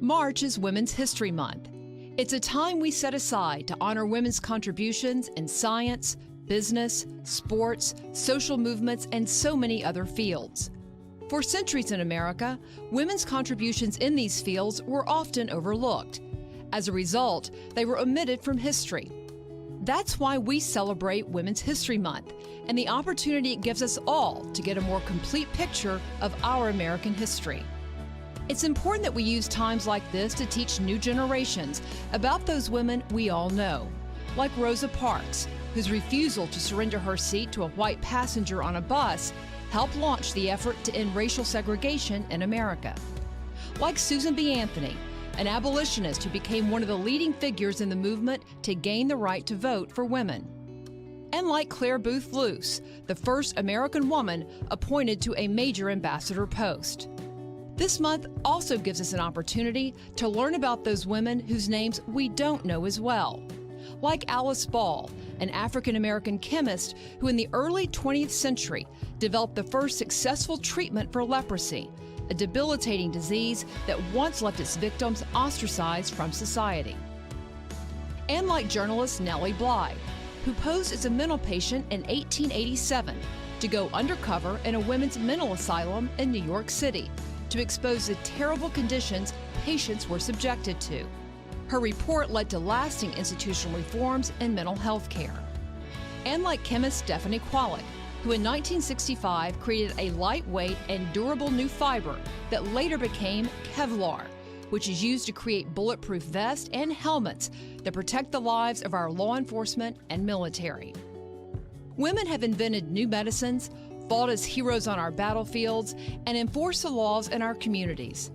March is Women's History Month. It's a time we set aside to honor women's contributions in science, business, sports, social movements, and so many other fields. For centuries in America, women's contributions in these fields were often overlooked. As a result, they were omitted from history. That's why we celebrate Women's History Month and the opportunity it gives us all to get a more complete picture of our American history. It's important that we use times like this to teach new generations about those women we all know, like Rosa Parks, whose refusal to surrender her seat to a white passenger on a bus helped launch the effort to end racial segregation in America. Like Susan B. Anthony, an abolitionist who became one of the leading figures in the movement to gain the right to vote for women. And like Claire Booth Luce, the first American woman appointed to a major ambassador post. This month also gives us an opportunity to learn about those women whose names we don't know as well. Like Alice Ball, an African-American chemist who in the early 20th century developed the first successful treatment for leprosy, a debilitating disease that once left its victims ostracized from society. And like journalist Nellie Bly, who posed as a mental patient in 1887 to go undercover in a women's mental asylum in New York City to expose the terrible conditions patients were subjected to. Her report led to lasting institutional reforms in mental health care. And like chemist Stephanie Kwolek, who in 1965 created a lightweight and durable new fiber that later became Kevlar, which is used to create bulletproof vests and helmets that protect the lives of our law enforcement and military. Women have invented new medicines, fought as heroes on our battlefields, and enforced the laws in our communities.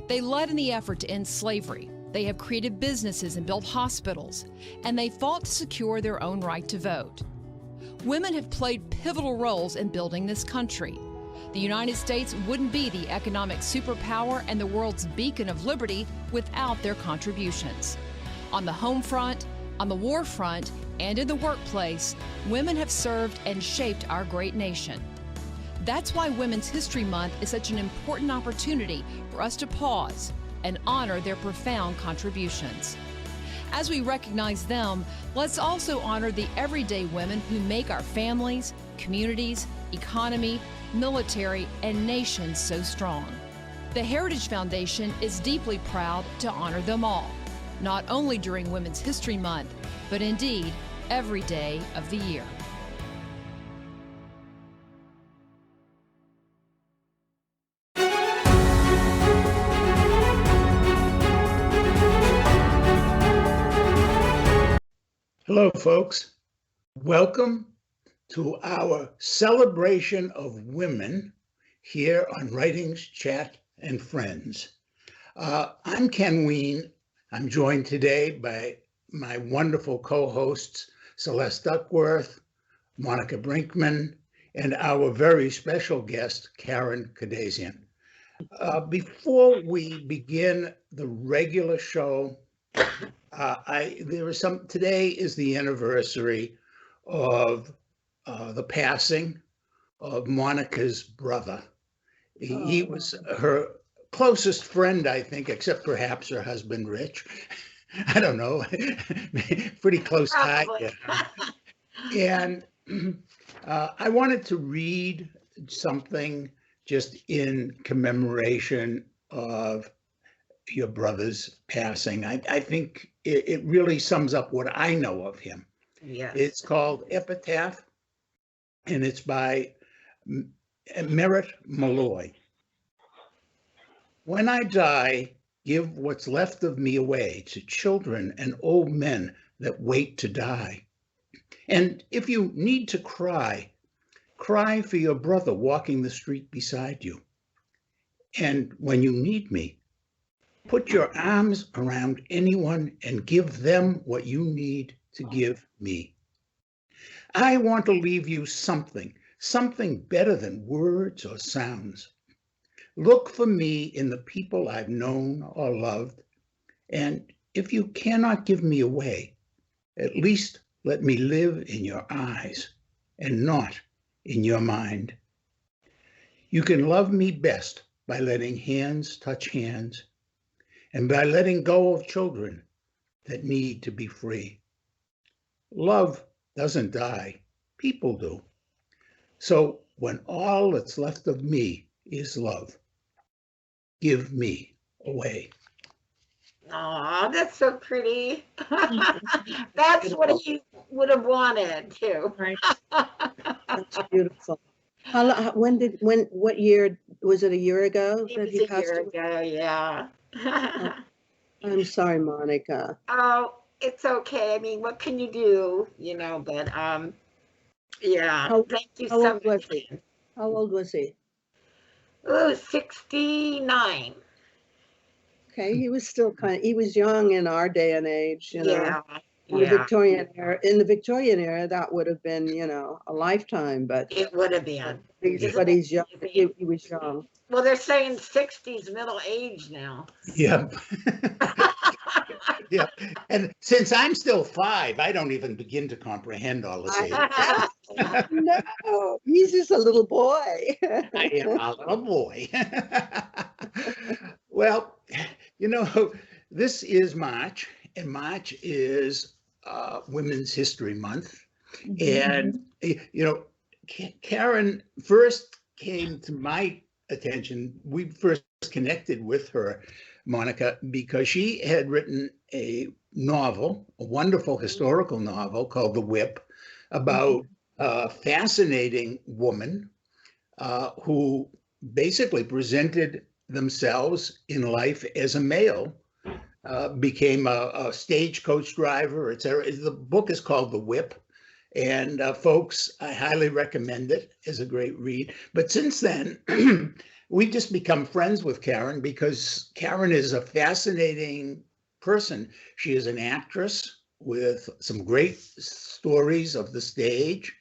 They led in the effort to end slavery. They have created businesses and built hospitals, and they fought to secure their own right to vote. Women have played pivotal roles in building this country. The United States wouldn't be the economic superpower and the world's beacon of liberty without their contributions. On the home front, on the war front, and in the workplace, women have served and shaped our great nation. That's why Women's History Month is such an important opportunity for us to pause and honor their profound contributions. As we recognize them, let's also honor the everyday women who make our families, communities, economy, military, and nation so strong. The Heritage Foundation is deeply proud to honor them all, not only during Women's History Month, but indeed every day of the year. Hello, folks. Welcome to our celebration of women here on Writings, Chat, and Friends. I'm Ken Ween. I'm joined today by my wonderful co-hosts, Celeste Duckworth, Monica Brinkman, and our very special guest, Karen Kondazian. Before we begin the regular show, today is the anniversary of the passing of Monica's brother. He was her closest friend, I think, except perhaps her husband, Rich. I don't know, pretty close tie. And I wanted to read something just in commemoration of your brother's passing. I think it really sums up what I know of him. Yes. It's called Epitaph, and it's by Merritt Malloy. When I die, give what's left of me away to children and old men that wait to die. And if you need to cry, cry for your brother walking the street beside you. And when you need me, put your arms around anyone and give them what you need to give me. I want to leave you something better than words or sounds. Look for me in the people I've known or loved, and if you cannot give me away, at least let me live in your eyes and not in your mind. You can love me best by letting hands touch hands and by letting go of children that need to be free. Love doesn't die, people do. So when all that's left of me is love, give me away. Oh, that's so pretty. That's what he would have wanted too. Right. That's beautiful. What year, was it a year ago It that was he a passed year away? ago, yeah. I'm sorry, Monica. Oh, it's okay. I mean, what can you do, but yeah. How, Thank you how so old was much. he? How old was he? Oh, 69. Okay, he was still he was young in our day and age, Yeah. In the Yeah. Victorian era, that would have been, a lifetime, but It would have been. he's Isn't it young. crazy? He was young. Well, they're saying 60's middle age now. Yep. Yep. And since I'm still 5, I don't even begin to comprehend all this age. No, he's just a little boy. I am a little boy. Well, this is March, and March is Women's History Month. And, Karen first came to my attention. We first connected with her, Monica, because she had written a novel, a wonderful historical novel called The Whip, about a fascinating woman who basically presented themselves in life as a male, became a stagecoach driver, etc. The book is called The Whip. And folks, I highly recommend it. It's a great read. But since then, we've just become friends with Karen because Karen is a fascinating person. She is an actress with some great stories of the stage.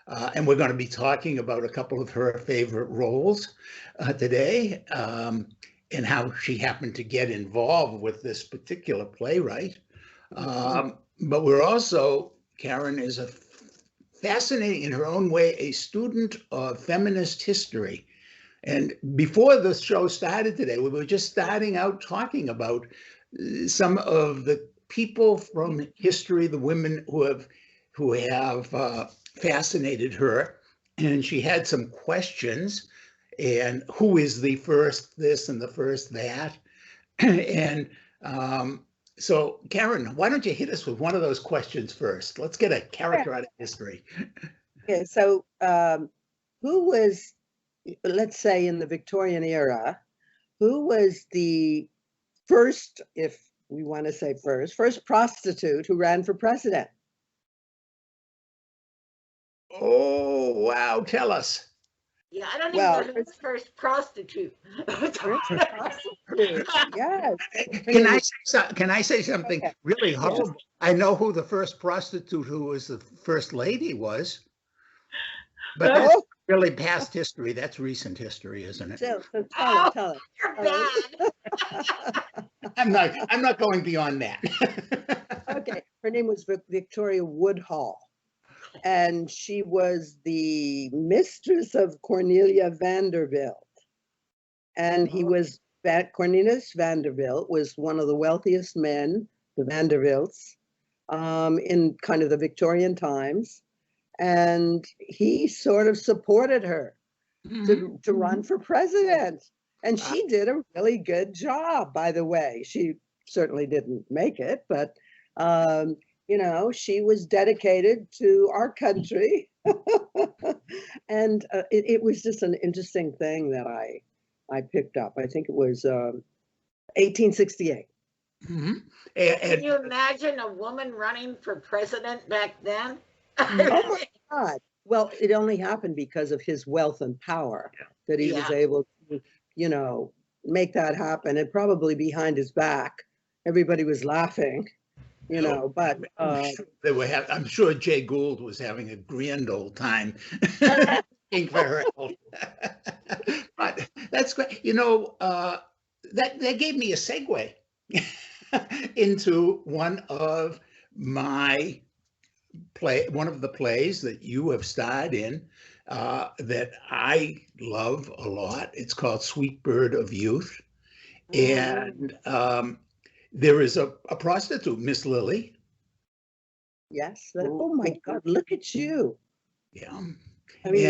And we're going to be talking about a couple of her favorite roles today, and how she happened to get involved with this particular playwright. But we're also, Karen is a fascinating, in her own way, a student of feminist history. And before the show started today, we were just starting out talking about some of the people from history, the women who have fascinated her. And she had some questions, and who is the first this and the first that? And so, Karen, why don't you hit us with one of those questions first? Let's get a character out of history. Okay, so who was, let's say in the Victorian era, who was the first, if we want to say first prostitute who ran for president? Oh, wow, tell us. Yeah, I don't Well, even know who's the first prostitute. Prostitute, yes. Can I say something Okay. really horrible? I know who the first prostitute who was the first lady was, but that's really past history. That's recent history, isn't it? So Oh, tell it. You're bad. I'm not going beyond that. Okay, her name was Victoria Woodhull, and she was the mistress of Cornelia Vanderbilt. And he was, Cornelius Vanderbilt was one of the wealthiest men, the Vanderbilts, in kind of the Victorian times. And he sort of supported her to run for president. And she did a really good job, by the way. She certainly didn't make it, but she was dedicated to our country. And it was just an interesting thing that I picked up. I think it was 1868. Mm-hmm. Can you imagine a woman running for president back then? Oh my God. Well, it only happened because of his wealth and power that he was able to, make that happen. And probably behind his back, everybody was laughing, but I'm sure Jay Gould was having a grand old time looking for her help. But that's great. That gave me a segue into one of the plays that you have starred in that I love a lot. It's called Sweet Bird of Youth. And there is a prostitute, Miss Lily. Yes. Oh my God, look at you. Yeah. I mean,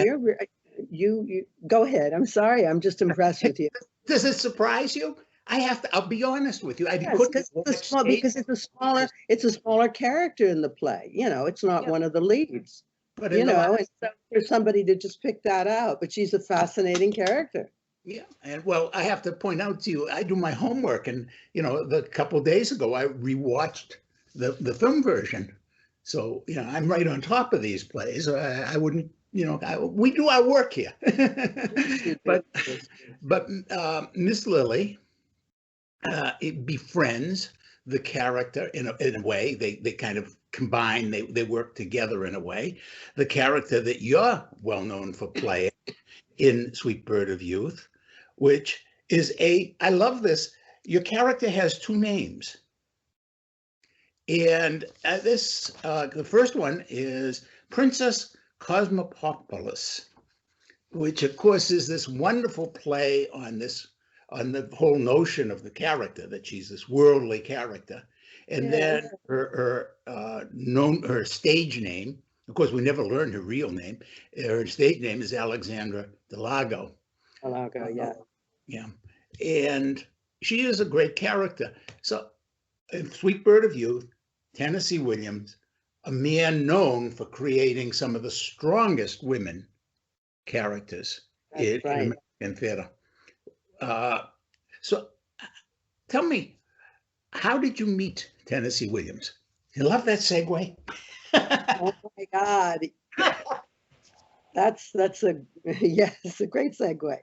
And you go ahead. I'm sorry. I'm just impressed with you. does it surprise you? I'll be honest with you. I Yes, couldn't watch stage. because it's a smaller character in the play. You know, it's not one of the leads. But You in the know, last, and so for somebody to just pick that out, but she's a fascinating character. yeah, and well, I have to point out to you, I do my homework, and the couple of days ago, I rewatched the film version. So I'm right on top of these plays. I wouldn't, we do our work here. but Miss Lily it befriends the character in a way. They kind of combine. They work together in a way. The character that you're well known for playing in Sweet Bird of Youth, which is I love this. Your character has two names. And the first one is Princess Cosmopolis, which of course is this wonderful play on the whole notion of the character, that she's this worldly character. And then her stage name, of course, we never learned her real name. Her stage name is Alexandra Delago. Delago, yeah. Yeah. And she is a great character. So in Sweet Bird of Youth, Tennessee Williams, a man known for creating some of the strongest women characters in American theater. So tell me, how did you meet Tennessee Williams? You love that segue? Oh my God. That's a yes, a great segue.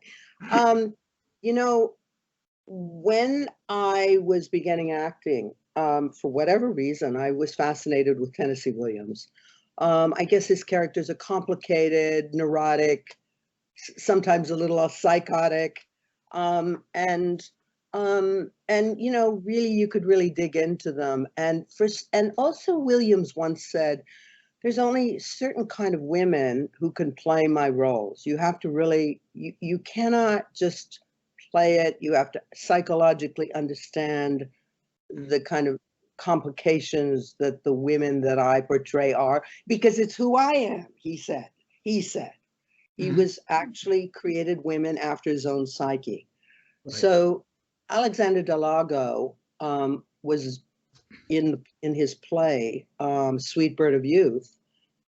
When I was beginning acting, for whatever reason, I was fascinated with Tennessee Williams. I guess his characters are complicated, neurotic, sometimes a little psychotic, and really you could really dig into them. And also Williams once said, there's only certain kind of women who can play my roles. You have to really, you cannot just play it. You have to psychologically understand the kind of complications that the women that I portray are, because it's who I am, he said. He was actually created women after his own psyche. Right. So Alexandra Delago was in his play, Sweet Bird of Youth,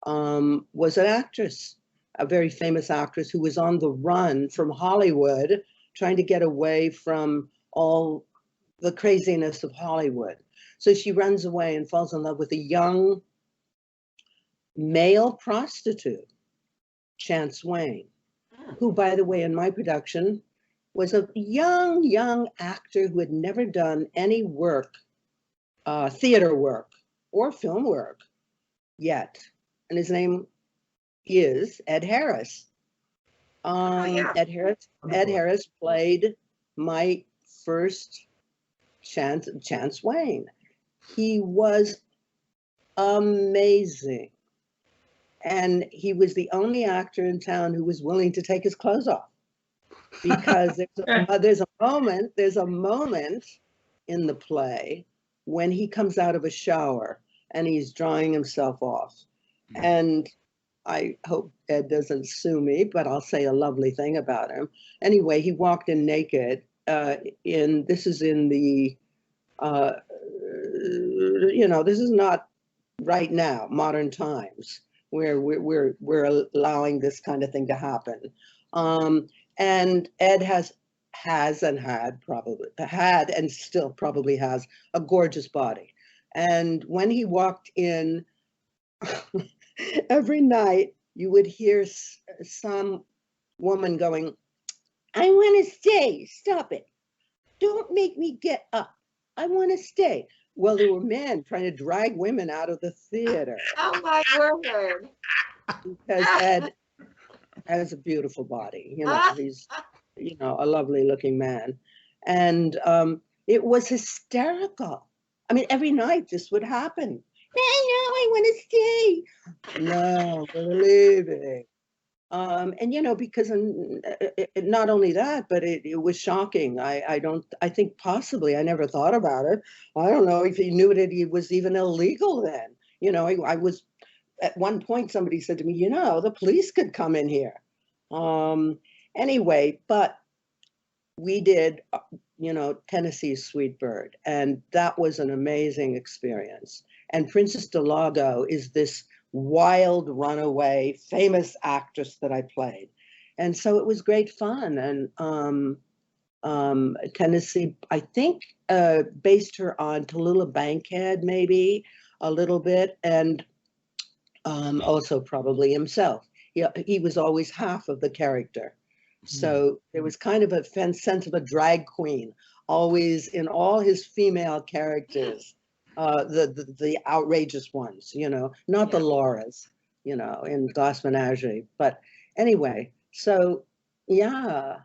was an actress, a very famous actress who was on the run from Hollywood, trying to get away from all the craziness of Hollywood. So she runs away and falls in love with a young male prostitute, Chance Wayne, who, by the way, in my production, was a young actor who had never done any work, theater work or film work yet. And his name is Ed Harris. Ed Harris played my first Chance Wayne. He was amazing. And he was the only actor in town who was willing to take his clothes off, because there's a moment in the play when he comes out of a shower and he's drying himself off. And I hope Ed doesn't sue me, but I'll say a lovely thing about him. Anyway, he walked in naked. This is in the, this is not right now, modern times, where we're allowing this kind of thing to happen. And Ed had and still probably has a gorgeous body. And when he walked in, every night you would hear some woman going, I want to stay, stop it. Don't make me get up. I want to stay. Well, there were men trying to drag women out of the theater. Oh my word. Because Ed has a beautiful body. He's, a lovely looking man. And it was hysterical. I mean, every night this would happen. I want to stay. No, we're leaving. And because not only that, but it was shocking. I think possibly, I never thought about it. I don't know if he knew that he was even illegal then. I was, at one point, somebody said to me, the police could come in here. Anyway, but we did, Tennessee's Sweet Bird, and that was an amazing experience. And Princess Delago is this wild runaway famous actress that I played. And so it was great fun. And Tennessee, I think, based her on Tallulah Bankhead, maybe a little bit, and also probably himself. He was always half of the character. So there was kind of a sense of a drag queen, always in all his female characters, the outrageous ones, not the Lauras, in Glass Menagerie. But anyway, so yeah,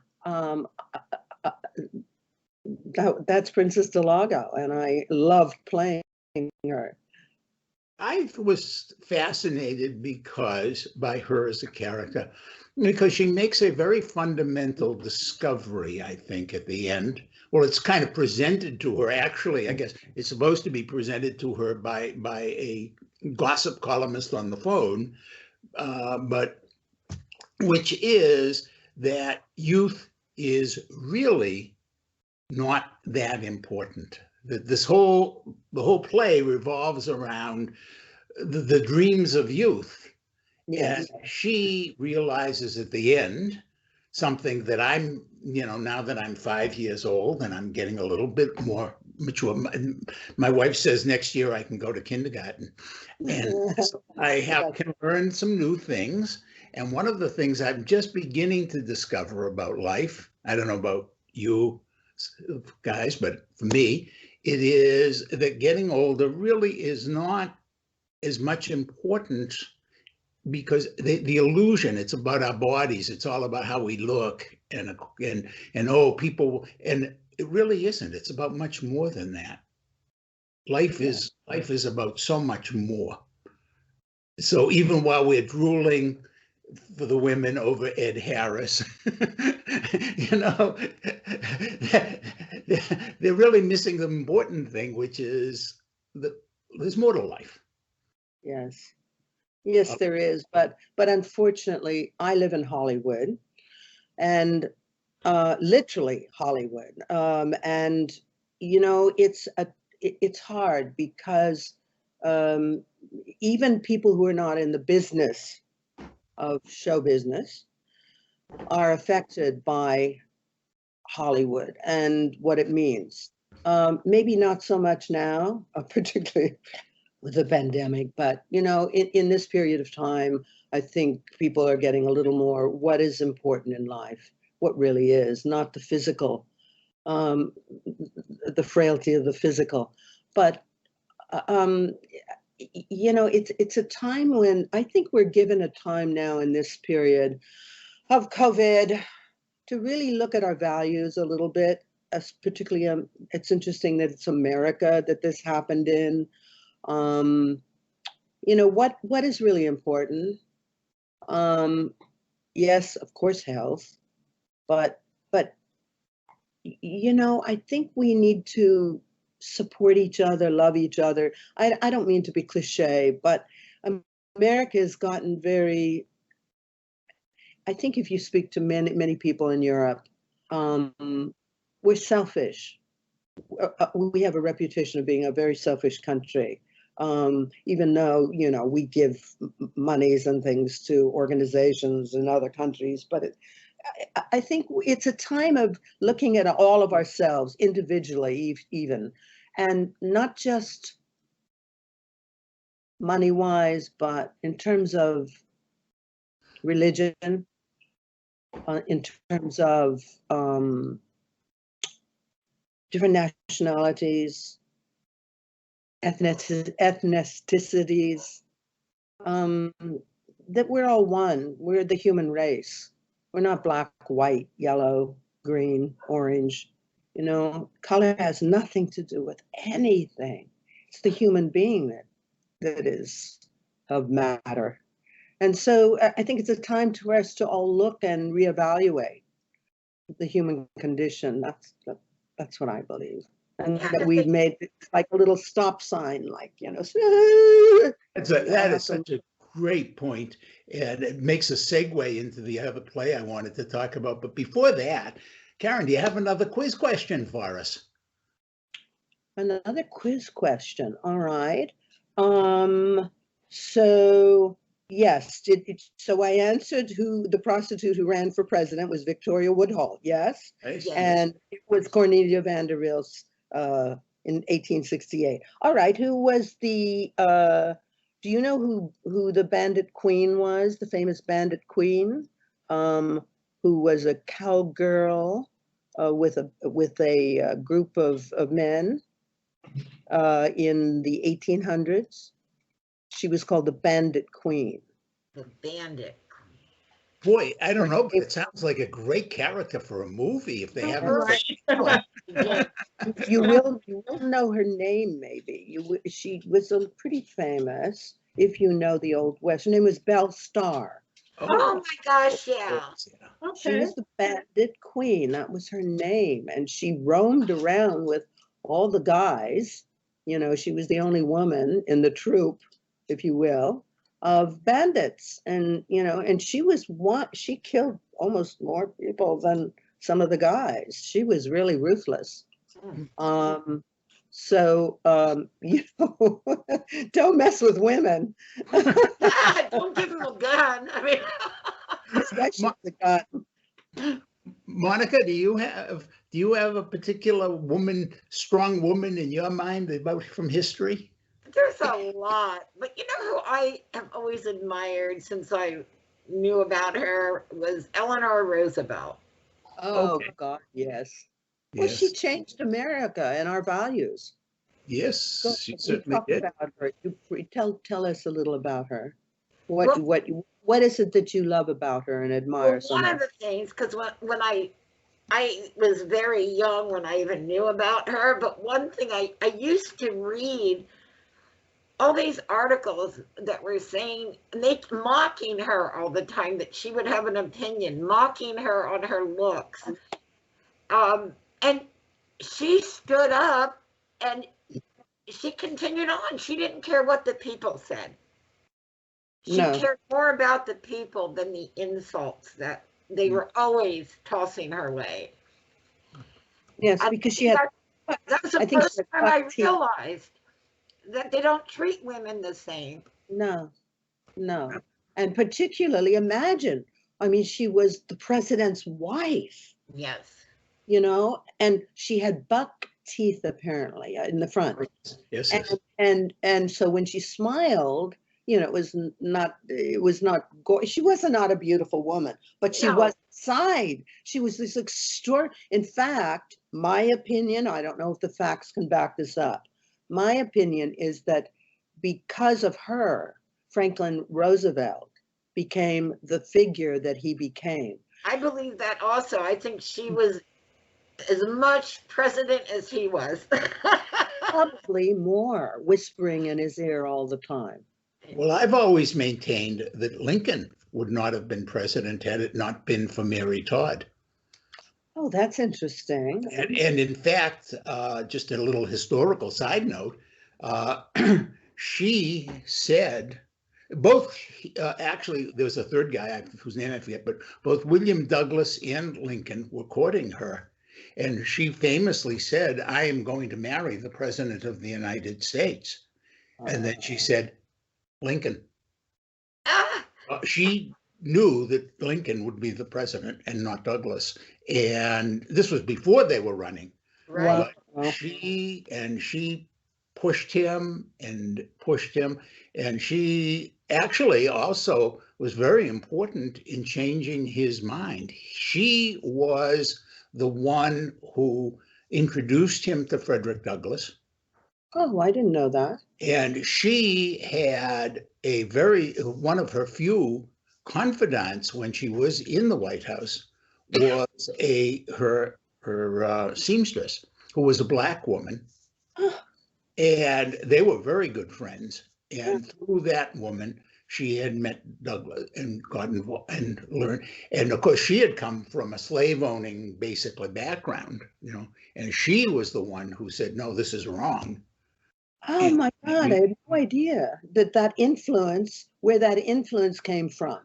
that's Princess Delago, and I loved playing her. I was fascinated by her as a character, because she makes a very fundamental discovery, I think, at the end. Well, it's kind of presented to her. Actually, I guess it's supposed to be presented to her by a gossip columnist on the phone, but which is that youth is really not that important. That the whole play revolves around the dreams of youth. Yes. And she realizes at the end something that I'm, now that I'm 5 years old and I'm getting a little bit more mature. My wife says next year I can go to kindergarten, and so I can learn some new things. And one of the things I'm just beginning to discover about life, I don't know about you guys, but for me, it is that getting older really is not as much important, because the illusion, it's about our bodies, it's all about how we look, and people, and it really isn't. It's about much more than that. Life is about so much more. So even while we're drooling for the women over Ed Harris, they're really missing the important thing, which is that there's more to life. Yes, there is. But unfortunately, I live in Hollywood, and literally Hollywood. And it's hard because even people who are not in the business of show business are affected by Hollywood and what it means. Maybe not so much now, particularly with the pandemic, but in this period of time, I think people are getting a little more what is important in life, what really is, not the physical, the frailty of the physical. But it's a time when I think we're given a time now in this period of COVID to really look at our values a little bit. Particularly, it's interesting that it's America that this happened in. What is really important? Yes, of course, health, but I think we need to support each other, love each other. I don't mean to be cliche, but America has gotten very, I think if you speak to many people in Europe, we're selfish. We have a reputation of being a very selfish country. Even though, we give monies and things to organizations in other countries, but I think it's a time of looking at all of ourselves individually, even, and not just money-wise, but in terms of religion, in terms of different nationalities, ethnicities, that we're all one. We're the human race. We're not black, white, yellow, green, orange. Color has nothing to do with anything. It's the human being that is of matter. And so I think it's a time for us to all look and reevaluate the human condition. That's what I believe. And Yeah, that we've made like a little stop sign, like, you know. That is such a great point, and it makes a segue into the other play I wanted to talk about. But before that, Karen, do you have another quiz question for us? Another quiz question. All right. So yes, so I answered who the prostitute who ran for president was Victoria Woodhull. Yes. Nice. Yeah. And it was Cornelia Vanderbilt's in 1868. All right. Who was the do you know who the bandit queen was? The famous bandit queen, who was a cowgirl with a group of men in the 1800s. She was called the Bandit Queen. The bandit. Boy, I don't know, but it sounds like a great character for a movie if they haven't. Right. You will know her name, maybe. She was pretty famous if you know the Old West. Her name was Belle Starr. Oh my gosh, yeah. She was the Bandit Queen. That was her name, and she roamed around with all the guys. You know, she was the only woman in the troupe, if you will, of bandits. And, you know, and she killed almost more people than some of the guys. She was really ruthless. So, you know, don't mess with women. Don't give them a gun. I mean, Especially the gun. Monica, do you have a particular strong woman in your mind about from history? there's a lot. But you know who I have always admired since I knew about her was Eleanor Roosevelt. Oh, Okay. God, yes. Well, Yes. she changed America and our values. Yes, she You certainly talk did. about her. Tell us a little about her. Well- What is it that you love about her and admire Well, so one much? of the things, because when I was very young when I even knew about her, but one thing I used to read all these articles that were saying, and they mocking her all the time, that she would have an opinion, mocking her on her looks. And she stood up and she continued on. She didn't care what the people said. She No. cared more about the people than the insults that they were always tossing her way. Yes, I because think she had. that was the I think first she had time I buck teeth. realized that they don't treat women the same. No, no. And particularly imagine, I mean, she was the president's wife, Yes. you know, and she had buck teeth apparently in the front. Yes, yes. And so when she smiled, you know, it was not she was not a beautiful woman, but she No. was inside. She was this extraordinary. In fact, my opinion, I don't know if the facts can back this up. My opinion is that because of her, Franklin Roosevelt became the figure that he became. I believe that also. I think she was as much president as he was. Probably more, whispering in his ear all the time. Well, I've always maintained that Lincoln would not have been president had it not been for Mary Todd. Oh, that's interesting. And in fact, just a little historical side note, she said, actually, there was a third guy whose name I forget, but both William Douglas and Lincoln were courting her. And she famously said, I am going to marry the President of the United States. And then she said, Lincoln. She knew that Lincoln would be the president and not Douglas. And this was before they were running. Right. But she pushed him and pushed him. And she actually also was very important in changing his mind. She was the one who introduced him to Frederick Douglass. Oh, I didn't know that. And she had one of her few confidants when she was in the White House was her seamstress, who was a Black woman. And they were very good friends. And through that woman, she had met Douglas and got involved and learned. And of course, she had come from a slave owning basically background, and she was the one who said, no, this is wrong. Oh my God, I had no idea that influence, where that influence came from,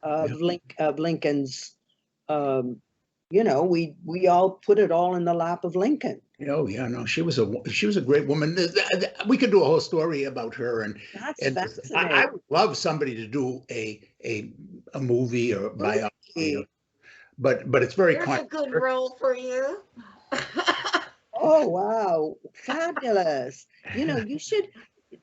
of Lincoln's, we all put it all in the lap of Lincoln. Oh yeah, no, she was a great woman. We could do a whole story about her, and That's I would love somebody to do a movie or biography, but it's very. There's a good role for you. Oh wow, fabulous! You should.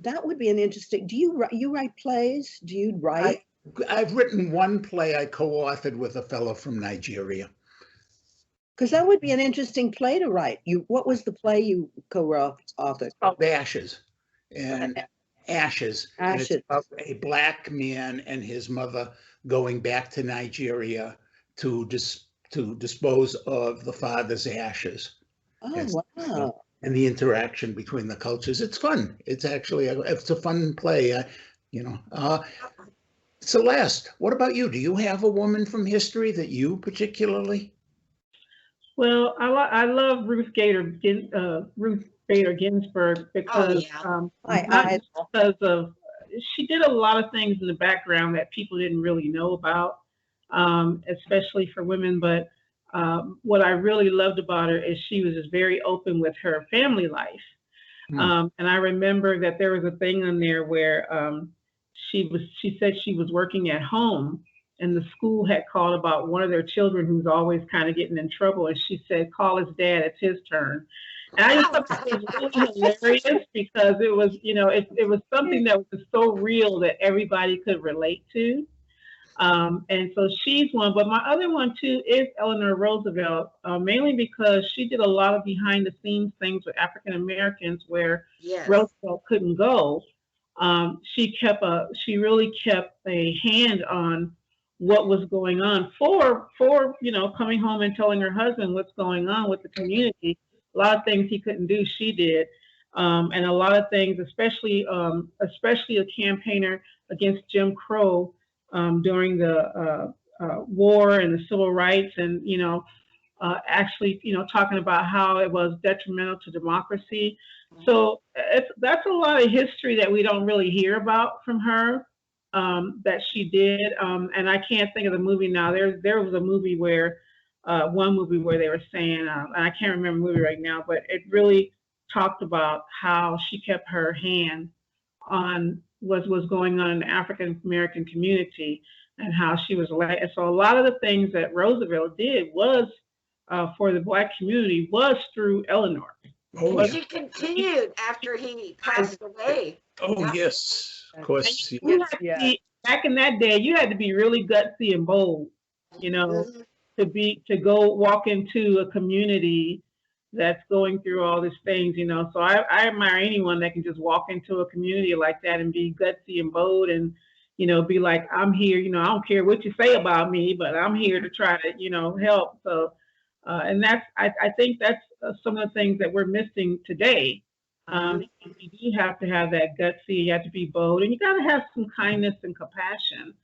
That would be an interesting. Do you write plays? Do you write? I've written one play I co-authored with a fellow from Nigeria. Because that would be an interesting play to write. What was the play you co-authored? Called Ashes, and Ashes. And it's about a black man and his mother going back to Nigeria to dispose of the father's ashes. Oh wow! And the interaction between the cultures. It's fun. It's actually it's a fun play. Celeste, what about you? Do you have a woman from history that you particularly? Well, I love Ruth Bader Ginsburg because because of she did a lot of things in the background that people didn't really know about, especially for women. But what I really loved about her is she was just very open with her family life. And I remember that there was a thing in there where she said she was working at home, and the school had called about one of their children who's always kind of getting in trouble. And she said, call his dad, it's his turn. And I just thought it was really hilarious because it was, it was something that was so real that everybody could relate to. And so she's one, but my other one too is Eleanor Roosevelt, mainly because she did a lot of behind the scenes things with African Americans where Roosevelt couldn't go. She really kept a hand on what was going on for coming home and telling her husband what's going on with the community. A lot of things he couldn't do, she did, and a lot of things, especially a campaigner against Jim Crow during the war and the civil rights, and actually talking about how it was detrimental to democracy. So that's a lot of history that we don't really hear about from her. That she did, and I can't think of the movie now. There was a movie where, one movie where they were saying, and I can't remember the movie right now, but it really talked about how she kept her hand on what was going on in the African American community and how she was led. So a lot of the things that Roosevelt did was for the Black community was through Eleanor. Oh, she continued after he passed away. Oh, yes. Of course. Back in that day, you had to be really gutsy and bold, to go walk into a community that's going through all these things, So I admire anyone that can just walk into a community like that and be gutsy and bold and, be like, I'm here, I don't care what you say about me, but I'm here to try to, help. So, and I think that's some of the things that we're missing today. You do have to have that gutsy, you have to be bold, and you got to have some kindness and compassion,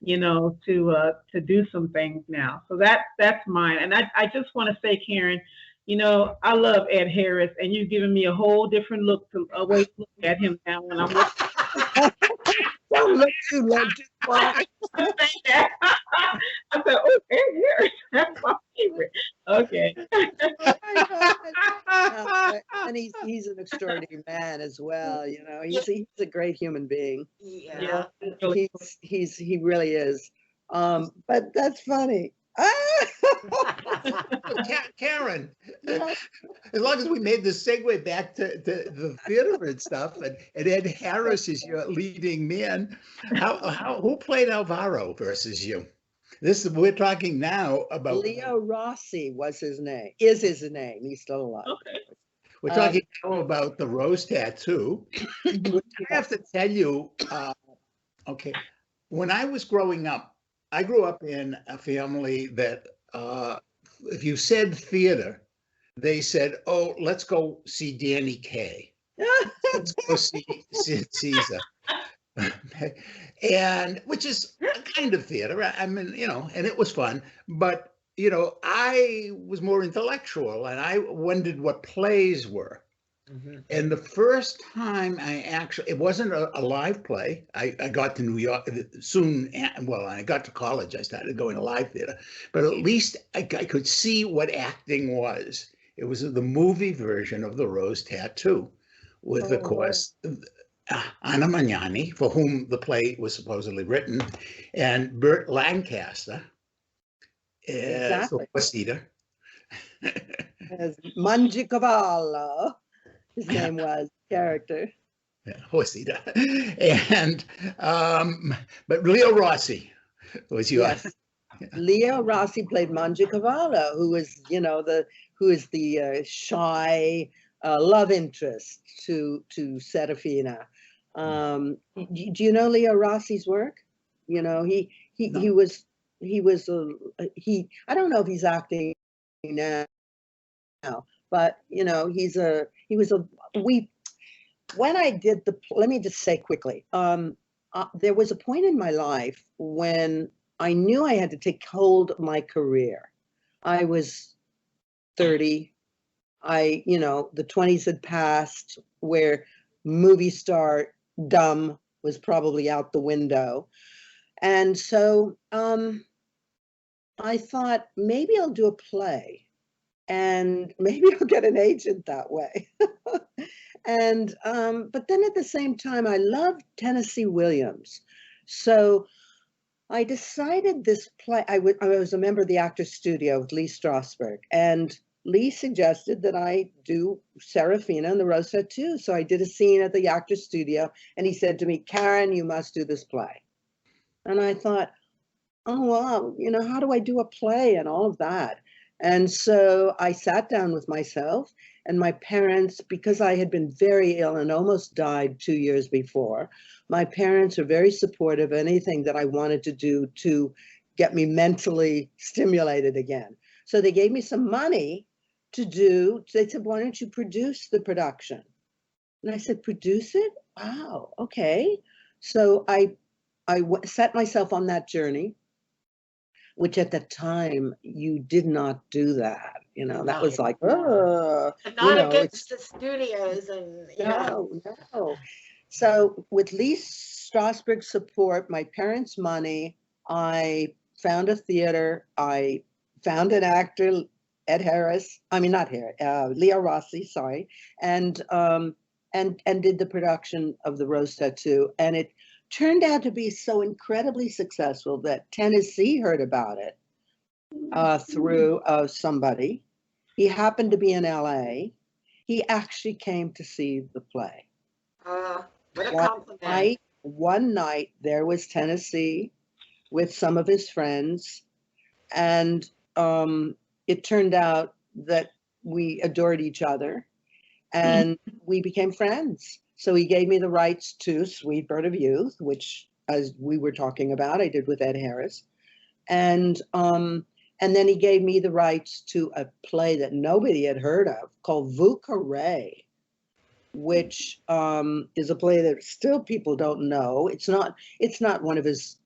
to do some things now. So that's mine. And I just want to say, Karen, I love Ed Harris, and you've given me a whole different a way to look at him now when I'm looking. Don't look too like just I said, oh, Ed Harris, that's my favorite. Okay. And he's an extraordinary man as well. He's a great human being. Yeah. He really is. But that's funny. Karen, as long as we made the segue back to the theater and stuff, and Ed Harris is your leading man, who played Alvaro versus you? We're talking now about Leo Rossi is his name. He's still alive. Okay. We're talking now about the rose tattoo. I have to tell you, when I was growing up, I grew up in a family that if you said theater, they said, oh, let's go see Danny Kaye. Let's go see Caesar. and which is a kind of theater. I mean, and it was fun, but I was more intellectual, and I wondered what plays were. Mhm. And the first time it wasn't a live play. I got to New York soon. Well, I got to college, I started going to live theater, but at least I could see what acting was. It was the movie version of The Rose Tattoo, with, of Oh, course, Anna Magnani, for whom the play was supposedly written, and Burt Lancaster as the exactly. horse eater. As Mangicavallo, his name was, character. Yeah, horse eater. And but Leo Rossi was your Yes. Leo Rossi played Mangiacavallo, who is, who is the shy love interest to Serafina. Do you know Leo Rossi's work? He no. was I don't know if he's acting now, but he was a we when I did let me just say quickly, there was a point in my life when I knew I had to take hold of my career. I was 30. The 20s had passed where movie star dumb was probably out the window. And so I thought maybe I'll do a play and maybe I'll get an agent that way. And but then at the same time, I loved Tennessee Williams. So I decided this play. I was a member of the Actors Studio with Lee Strasberg, and Lee suggested that I do Serafina and the Rose Tattoo. So I did a scene at the Actors Studio, and he said to me, "Karen, you must do this play." And I thought, oh, wow, how do I do a play and all of that? And so I sat down with myself and my parents, because I had been very ill and almost died 2 years before. My parents are very supportive of anything that I wanted to do to get me mentally stimulated again. So they gave me some money they said, why don't you produce the production? And I said, produce it? Wow, okay. So I set myself on that journey, which at the time you did not do that. That No, was like, oh, not against it's the studios, and no, no. So with Lee Strasberg's support, my parents' money, I found a theater. I found an actor, Ed Harris. I mean, not Harris, Leo Rossi. Sorry, and and did the production of The Rose Tattoo, and it turned out to be so incredibly successful that Tennessee heard about it through somebody. He happened to be in LA. He actually came to see the play. what a One compliment. one night there was Tennessee with some of his friends, and it turned out that we adored each other and we became friends. So he gave me the rights to Sweet Bird of Youth, which, as we were talking about, I did with Ed Harris, and then he gave me the rights to a play that nobody had heard of called Vous Carré, which is a play that still people don't know. It's not one of his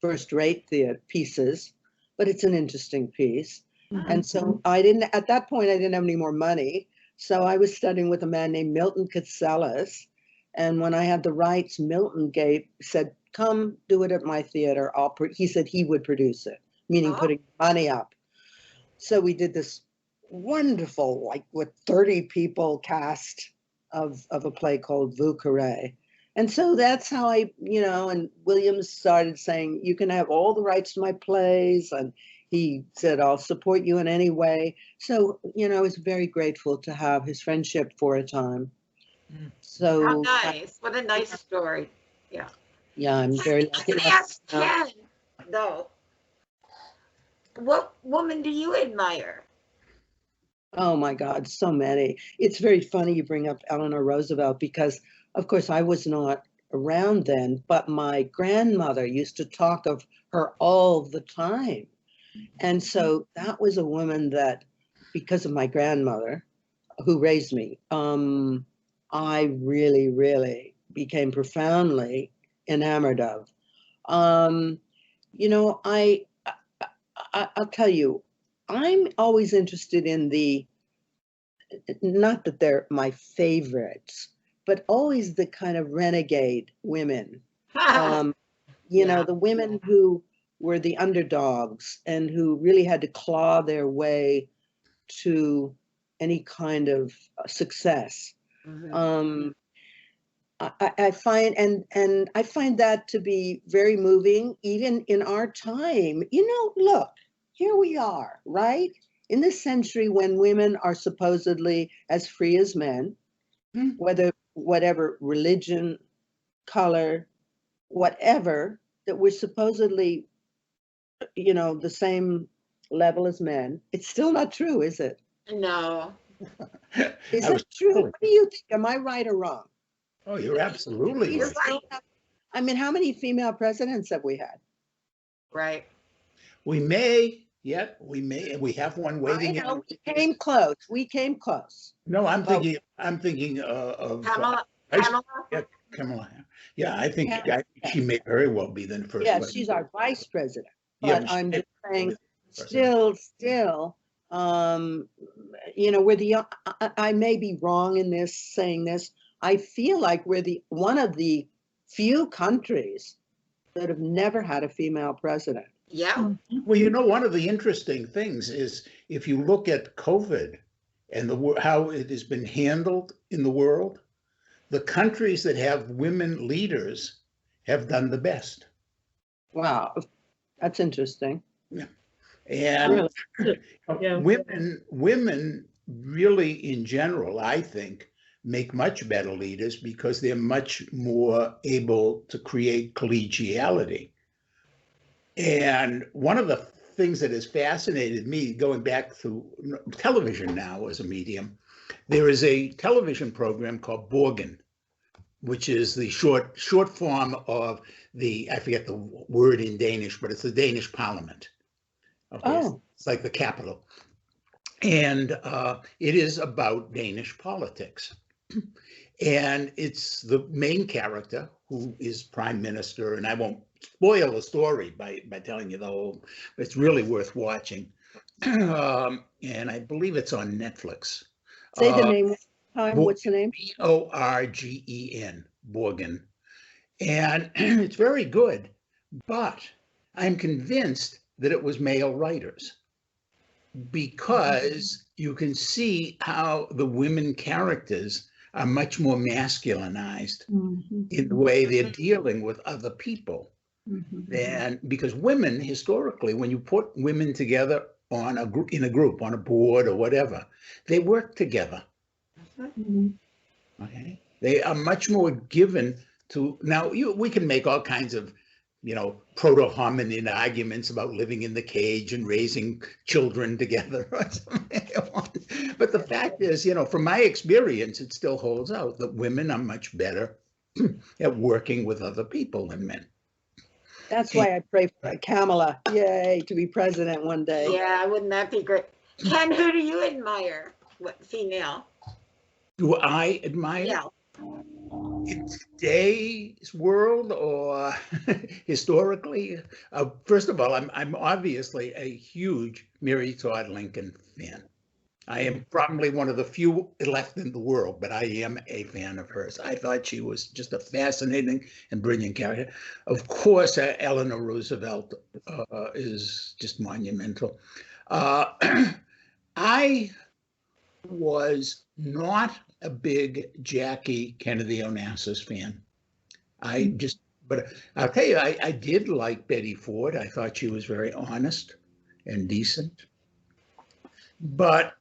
first-rate theater pieces, but it's an interesting piece. And so at that point, I didn't have any more money. So I was studying with a man named Milton Katselas. And when I had the rights, Milton said, come do it at my theater. He said he would produce it, meaning Oh, putting money up. So we did this wonderful, like with 30 people cast of a play called Vous Carré. And so that's how and Williams started saying, you can have all the rights to my plays. And he said, I'll support you in any way. So, I was very grateful to have his friendship for a time. how So, nice. What a nice story. Yeah. yeah, I'm So very I lucky. can ask Ken, though, what woman do you admire? Oh my God, so many. It's very funny you bring up Eleanor Roosevelt because, of course, I was not around then, but my grandmother used to talk of her all the time. And so that was a woman that, because of my grandmother who raised me, I really, really became profoundly enamored of. You know, I'll tell you, I'm always interested in not that they're my favorites, but always the kind of renegade women. You know, Yeah. the women who were the underdogs and who really had to claw their way to any kind of success. Mhm. I find and I find that to be very moving, even in our time. You know, look, here we are, right? In this century when women are supposedly as free as men, whatever religion, color, whatever, that we're supposedly, you know, the same level as men. It's still not true, is it? No. Is I that was true? totally- What do you think? Am I right or wrong? Oh, you're absolutely We You're right. still have, I mean, how many female presidents have we had? Right. We may, yet we may, we have one I waiting. know we came close. We came close. No, But I'm thinking of Kamala. Vice- Kamala. yeah, Kamala. Yeah, I think Yeah. she may very well be the first yeah, lady. she's our vice president. Yeah, But she I'm may just saying, be the president. still, you know, we're I may be wrong in this, saying this. I feel like we're one of the few countries that have never had a female president. Yeah. Well, you know, one of the interesting things is if you look at COVID and how it has been handled in the world, the countries that have women leaders have done the best. Wow, that's interesting. And Really? Yeah. women really, in general, I think, make much better leaders because they're much more able to create collegiality. And one of the things that has fascinated me, going back to television now as a medium, there is a television program called Borgen, which is the short form of I forget the word in Danish, but it's the Danish Parliament. Okay, Oh. it's like the capital. And it is about Danish politics. And it's the main character who is prime minister, and I won't spoil the story by telling you the whole, but it's really worth watching. And I believe it's on Netflix. Say the name one time. What's the name? Borgen, Borgen. And it's very good, but I'm convinced that it was male writers because you can see how the women characters are much more masculinized in the way they're dealing with other people than, because women historically, when you put women together on in a group, on a board or whatever, they work together. Okay, they are much more given to. Now we can make all kinds of, you know, proto-hominid arguments about living in the cage and raising children together. But the fact is, you know, from my experience, it still holds out that women are much better at working with other people than men. That's why I pray for Kamala, yay, to be president one day. Yeah. Wouldn't that be great? Ken, who do you admire? What female? Do I admire Yeah. in today's world or historically? First of all, I'm obviously a huge Mary Todd Lincoln fan. I am probably one of the few left in the world, but I am a fan of hers. I thought she was just a fascinating and brilliant character. Of course, Eleanor Roosevelt is just monumental. I was not a big Jackie Kennedy Onassis fan. But I'll tell you, I did like Betty Ford. I thought she was very honest and decent. But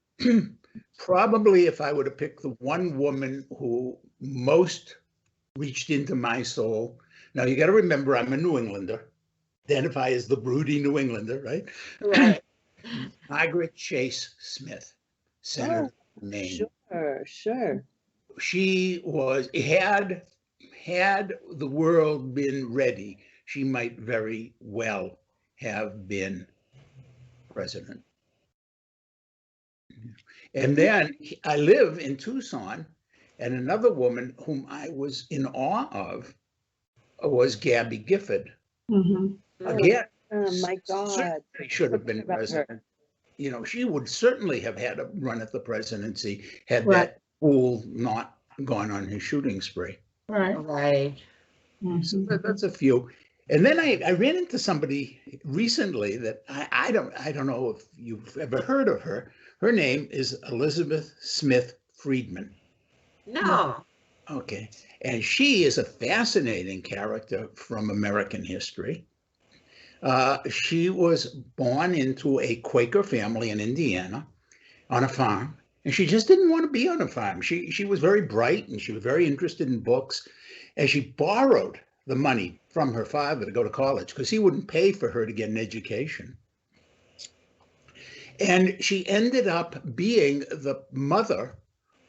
probably if I were to pick the one woman who most reached into my soul, now you got to remember I'm a New Englander, identify as the broody New Englander, right? Right. Margaret Chase Smith, Senator of Maine. Sure. She was, had the world been ready, she might very well have been president. And then I live in Tucson, and another woman whom I was in awe of was Gabby Gifford. Mhm. Again, Oh my God. certainly should have been Forget about her. president. You know, she would certainly have had a run at the presidency had Right. that fool not gone on his shooting spree. Right. Right. So Mhm. that's a few. And then I ran into somebody recently that I don't know if you've ever heard of her. Her name is Elizabeth Smith Friedman. No. Okay. And she is a fascinating character from American history. She was born into a Quaker family in Indiana on a farm, and she just didn't want to be on a farm. She was very bright and she was very interested in books, and she borrowed the money from her father to go to college because he wouldn't pay for her to get an education. And she ended up being the mother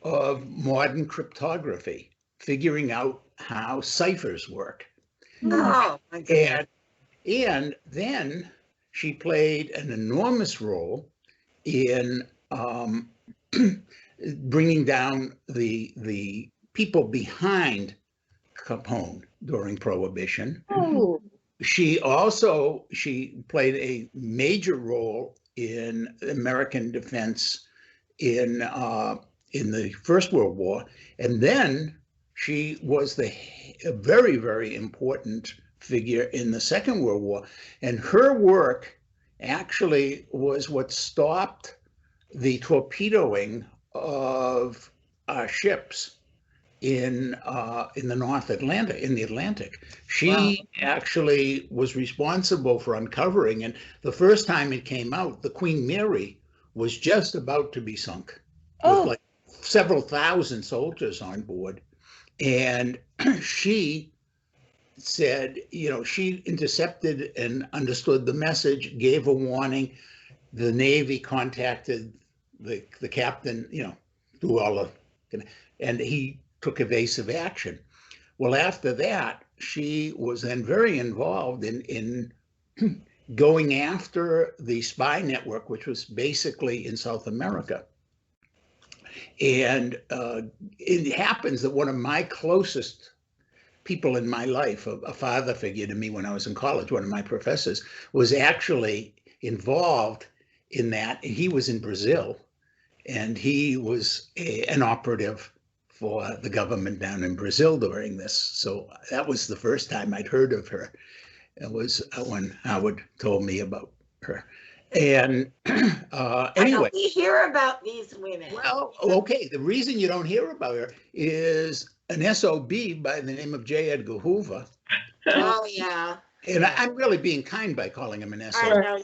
of modern cryptography, figuring out how ciphers work. Oh my goodness. And then she played an enormous role in bringing down the people behind Capone during Prohibition. Oh, She played a major role in American defense in the First World War, and then she was a very, very important figure in the Second World War, and her work actually was what stopped the torpedoing of our ships in the North Atlantic, in the Atlantic. She actually was responsible for uncovering, and the first time it came out, the Queen Mary was just about to be sunk with like several thousand soldiers on board. And she said, you know, she intercepted and understood the message, gave a warning. The Navy contacted the captain, you know, through all of, and he took evasive action. Well, after that, she was then very involved in going after the spy network, which was basically in South America. And it happens that one of my closest people in my life, a father figure to me when I was in college, one of my professors, was actually involved in that. And he was in Brazil, and he was an operative for the government down in Brazil during this. So that was the first time I'd heard of her. It was when Howard told me about her. And anyway, We hear about these women. well, okay. The reason you don't hear about her is an SOB by the name of J. Edgar Hoover. Oh yeah. And I'm really being kind by calling him an I SOB. know you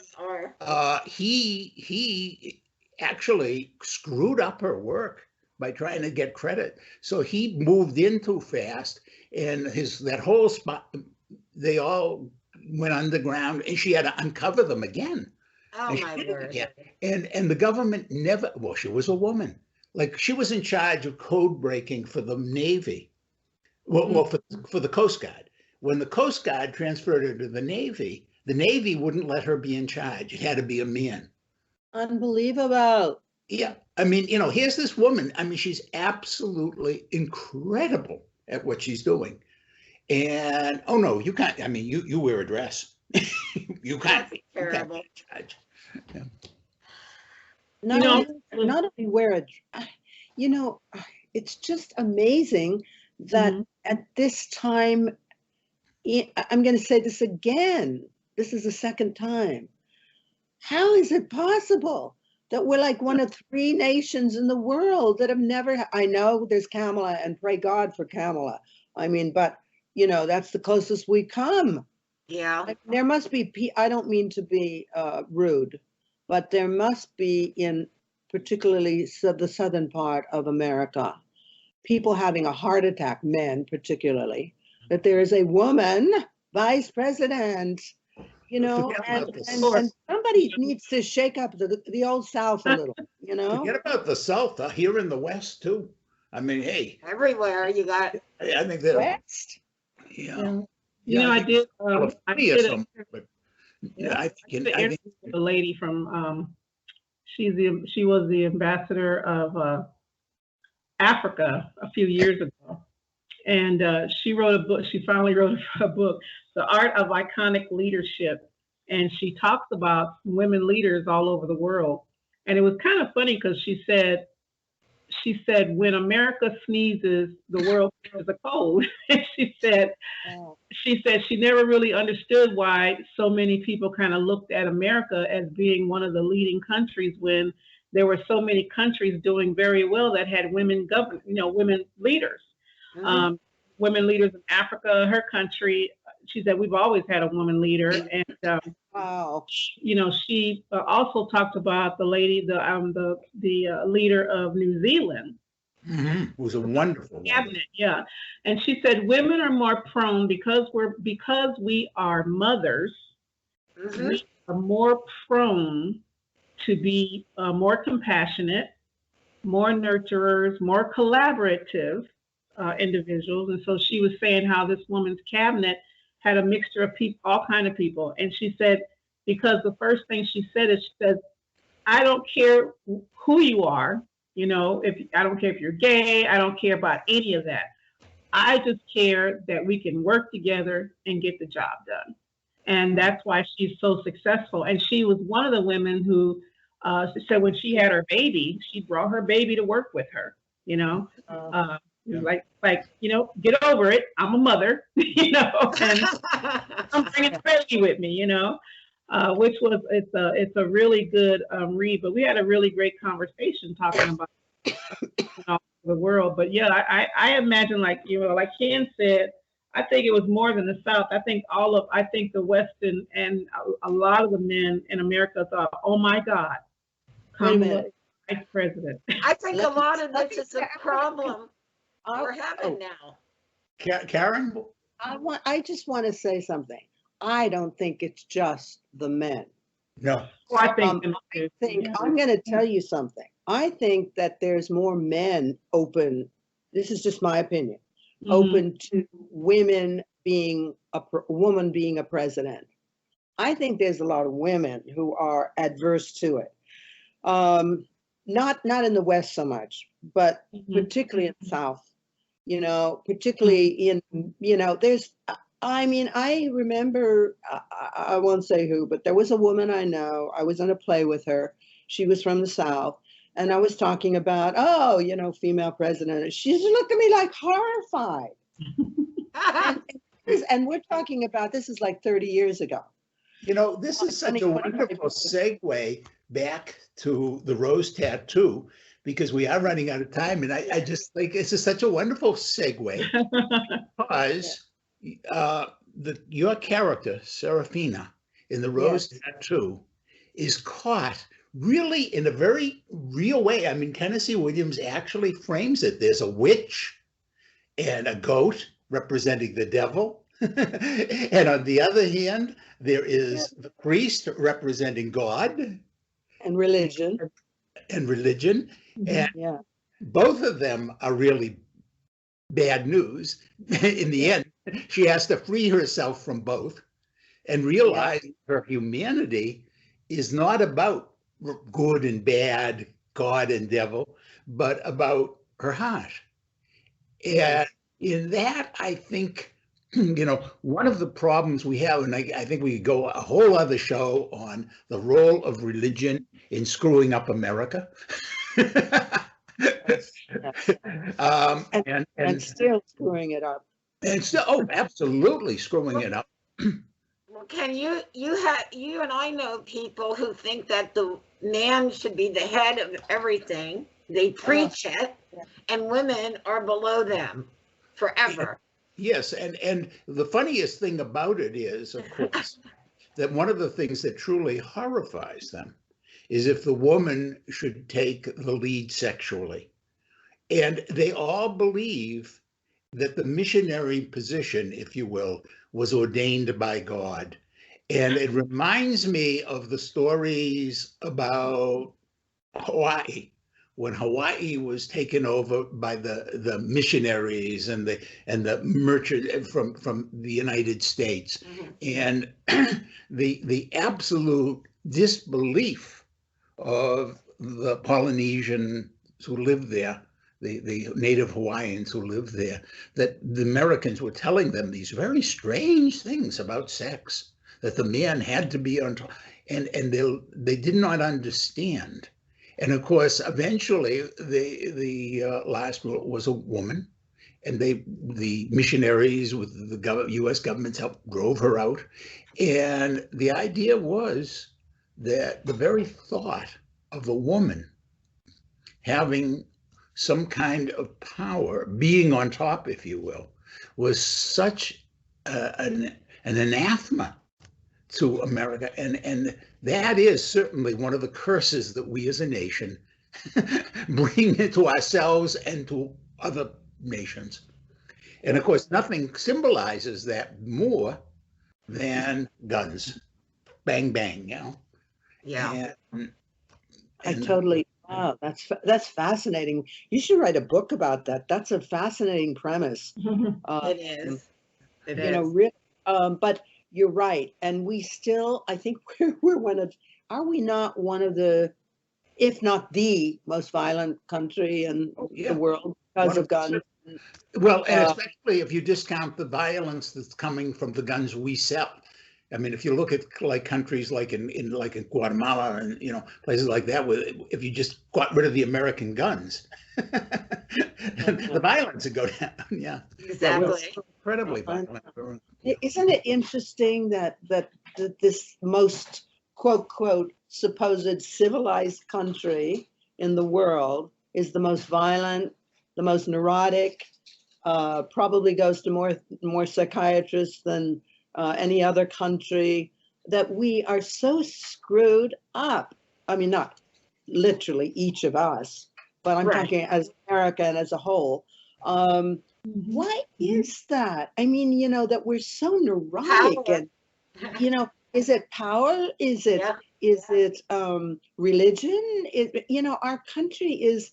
are. He actually screwed up her work by trying to get credit. So he moved in too fast, and that whole spot, they all went underground, and she had to uncover them again. Oh And she my did it word. again. And the government never, well, she was a woman. Like she was in charge of code breaking for the Navy. Well, for the Coast Guard. When the Coast Guard transferred her to the Navy wouldn't let her be in charge. It had to be a man. unbelievable. Yeah. I mean, you know, here's this woman. I mean, she's absolutely incredible at what she's doing. And oh no, you can't. I mean, you wear a dress. you can't. That's You can't terrible. be in charge. Yeah. Not, You know, only, not only wear a, you know, it's just amazing that at this time, I'm going to say this again. This is the second time. How is it possible that we're like one of 3 nations in the world that have never, I know there's Kamala, and pray God for Kamala. I mean, but you know, that's the closest we come. Yeah. Like, there must be, I don't mean to be rude, but there must be in particularly the southern part of America, people having a heart attack, men particularly, that there is a woman vice president, you know, and somebody needs to shake up the old South a little, you know? Forget about the South, here in the West too. I mean, hey, Everywhere you got. I think they're, West. yeah. You know, I did. I did somewhere, but yeah, I think the lady from. She was the ambassador of Africa a few years ago, And she wrote a book. She finally wrote a book, The Art of Iconic Leadership. And she talks about women leaders all over the world. And it was kind of funny because she said, when America sneezes, the world catches a cold. And Oh, she said she never really understood why so many people kind of looked at America as being one of the leading countries when there were so many countries doing very well that had women govern, women leaders. Mhm. Women leaders in Africa, her country. She said we've always had a woman leader, and wow. she also talked about the lady, the leader of New Zealand. It was a wonderful woman. Cabinet, yeah. And she said women are more prone because we are mothers, Mhm. we are more prone to be more compassionate, more nurturers, more collaborative individuals. And so she was saying how this woman's cabinet had a mixture of people, all kind of people. And she said, because the first thing she said is, she says, I don't care who you are, if I don't care if you're gay, I don't care about any of that. I just care that we can work together and get the job done. And that's why she's so successful. And she was one of the women who said when she had her baby, she brought her baby to work with her, like, get over it. I'm a mother, and I'm bringing the baby with me, which was, it's a really good read. But we had a really great conversation talking about the world. But yeah, I imagine, like Ken said, I think it was more than the South. I think the West and a lot of the men in America thought, oh my God, Wait a Kamala minute. Vice President. I think a lot of Let this me is a problem we're I, having oh, now. Karen? I just want to say something. I don't think it's just the men. No. Oh, I think, I'm going to tell you something. I think that there's more men open. This is just my opinion. Open to women being a woman being a president. I think there's a lot of women who are adverse to it. Not in the West so much, but particularly in the South. Particularly in there's. I mean, I remember. I won't say who, but there was a woman I know. I was on a play with her. She was from the South. And I was talking about, female president. She's looking at me like horrified. and we're talking about, this is like 30 years ago. This is such a wonderful segue back to the rose tattoo, because we are running out of time. And I just think this is such a wonderful segue because your character, Serafina, in the rose tattoo is caught really in a very real way. I mean, Tennessee Williams actually frames it. There's a witch and a goat representing the devil. And on the other hand, there is the priest representing God. And religion. And religion. And yeah. Both of them are really bad news. In the end, she has to free herself from both and realize her humanity is not about good and bad, God and devil, but about her heart. And in that, I think, one of the problems we have, and I think we could go a whole other show on the role of religion in screwing up America. And still screwing it up. And still, absolutely screwing it up. Well, Ken, you and I know people who think that the man should be the head of everything. They preach it, and women are below them forever. Yes, and the funniest thing about it is, of course, that one of the things that truly horrifies them is if the woman should take the lead sexually. And they all believe that the missionary position, if you will, was ordained by God. And it reminds me of the stories about Hawaii, when Hawaii was taken over by the missionaries and the merchant from the United States. And the absolute disbelief of the Polynesians who lived there, the native Hawaiians who lived there, that the Americans were telling them these very strange things about sex, that the man had to be on top, and they did not understand. And of course, eventually, the last was a woman, and the missionaries with the U.S. government's help drove her out. And the idea was that the very thought of a woman having some kind of power, being on top, if you will, was such an anathema to America. And that is certainly one of the curses that we as a nation bring into ourselves and to other nations. And of course, nothing symbolizes that more than guns. Bang, bang, you know? Yeah. I totally, wow, that's fascinating. You should write a book about that. That's a fascinating premise. It is. It is. Really, but you're right. And we still, I think we're one of, are we not one of the, if not the most violent country in the world because of guns? Well, and especially if you discount the violence that's coming from the guns we sell. I mean, if you look at like countries like in Guatemala and places like that, where if you just got rid of the American guns, the violence would go down. Yeah, exactly. Incredibly violent. Isn't it interesting that this most quote supposed civilized country in the world is the most violent, the most neurotic, probably goes to more psychiatrists than any other country, that we are so screwed up. I mean, not literally each of us, but I'm talking as America and as a whole. Why is that? I mean, that we're so neurotic Power. and, is it power? Is it religion? Our country is.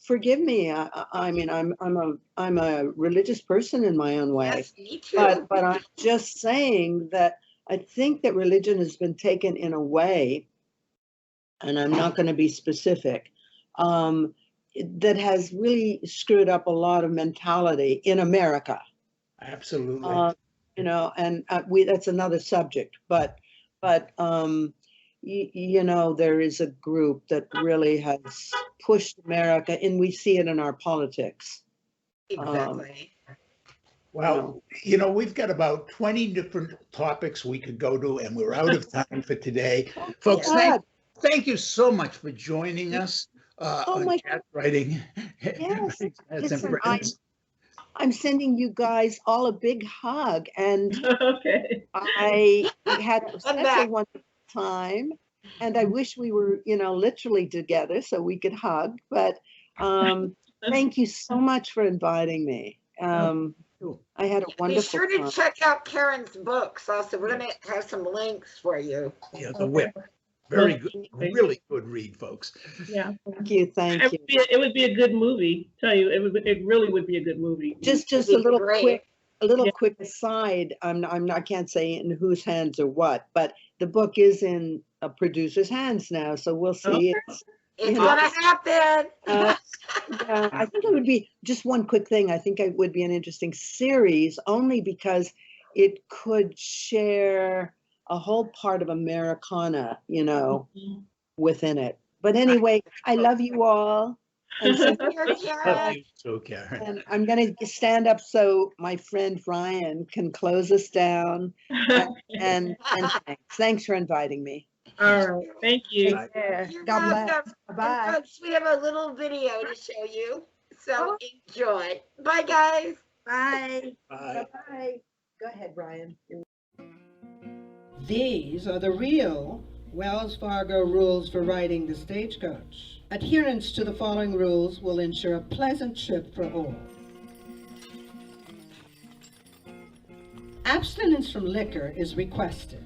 Forgive me. I mean, I'm a religious person in my own way. Yes, me too. But I'm just saying that I think that religion has been taken in a way, and I'm not going to be specific, that has really screwed up a lot of mentality in America. Absolutely. And that's another subject. But there is a group that really has pushed America, and we see it in our politics. Exactly. Well, we've got about 20 different topics we could go to, and we're out of time for today. Folks, thank you so much for joining us on Cat Writing. Yes. Listen, I'm sending you guys all a big hug, and I had such a wonderful time, and I wish we were literally together so we could hug, but thank you so much for inviting me. I had a wonderful time. Be sure to check out Karen's books also. We're going to have some links for you. Yeah, The Whip. Very good, really good read, folks. Yeah. Thank you. It would be a good movie. Tell you, it really would be a good movie. Just a little quick aside. I can't say in whose hands or what, but the book is in a producer's hands now, so we'll see. It's gonna happen. I think it would be just one quick thing. I think it would be an interesting series, only because it could share a whole part of Americana, within it. But anyway, I love you all. And and I'm going to stand up so my friend Ryan can close us down. And thanks for inviting me. All right, thank you. God bless. Bye. Folks, we have a little video to show you, so enjoy. Bye, guys. Bye. Bye. Bye. Go ahead, Ryan. These are the real Wells Fargo rules for riding the stagecoach. Adherence to the following rules will ensure a pleasant trip for all. Abstinence from liquor is requested,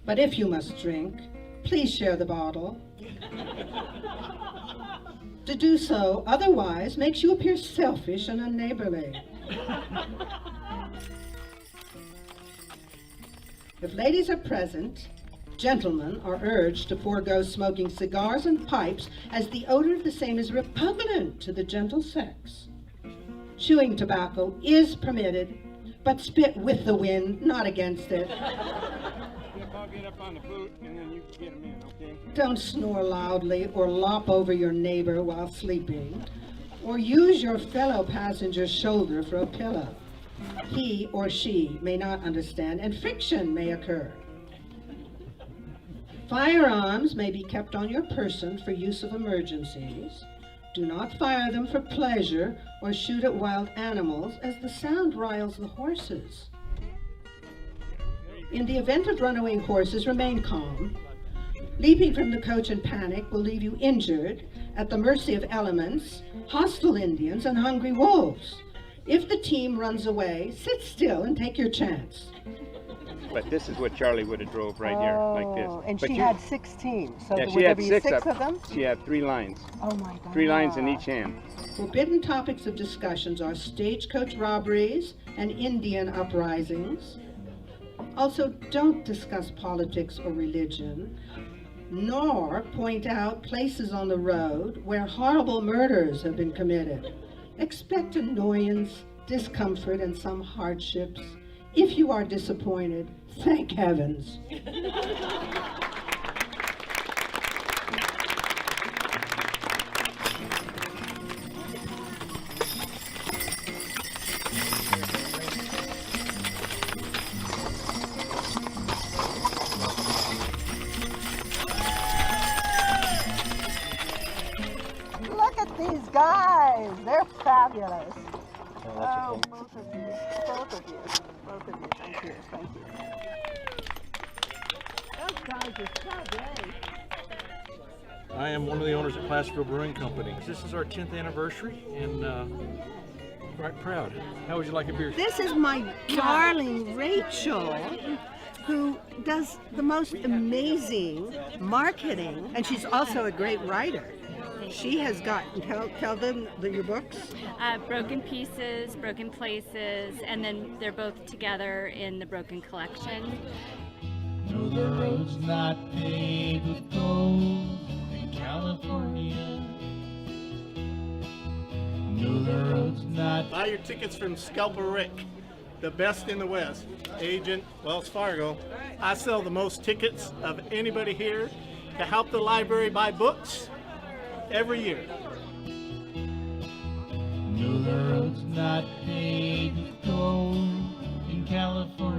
but if you must drink, please share the bottle. To do so otherwise makes you appear selfish and unneighborly. If ladies are present, Gentlemen are urged to forego smoking cigars and pipes, as the odor of the same is repugnant to the gentle sex. Chewing tobacco is permitted, but spit with the wind, not against it. I'll get up on the boot and then you get them in, okay? Don't snore loudly or lop over your neighbor while sleeping, or use your fellow passenger's shoulder for a pillow. He or she may not understand, and friction may occur. Firearms may be kept on your person for use of emergencies. Do not fire them for pleasure or shoot at wild animals, as the sound riles the horses. In the event of runaway horses, remain calm. Leaping from the coach in panic will leave you injured, at the mercy of elements, hostile Indians, and hungry wolves. If the team runs away, sit still and take your chance. But this is what Charlie would have drove right here, like this. And But she you- had 16, so Yeah, would she there had be six six of them? She had 3 lines. Oh my God. 3 lines in each hand. Forbidden topics of discussions are stagecoach robberies and Indian uprisings. Also, don't discuss politics or religion, nor point out places on the road where horrible murders have been committed. Expect annoyance, discomfort, and some hardships. If you are disappointed, thank heavens. Look at these guys. They're fabulous. Oh, both of you. Both of you. Both of you. Thank you. Thank you. Those guys are so great. I am one of the owners of Classville Brewing Company. This is our 10th anniversary and quite proud. How would you like a beer? This is my darling Rachel, who does the most amazing marketing, and she's also a great writer. She has gotten, tell them your books. Broken Pieces, Broken Places, and then they're both together in the Broken Collection. No, the road's not paved with gold in California. No, the road's not. Buy your tickets from Scalper Rick, the best in the West. Agent, Wells Fargo. I sell the most tickets of anybody here to help the library buy books every year. No, the road's not paved with gold in California.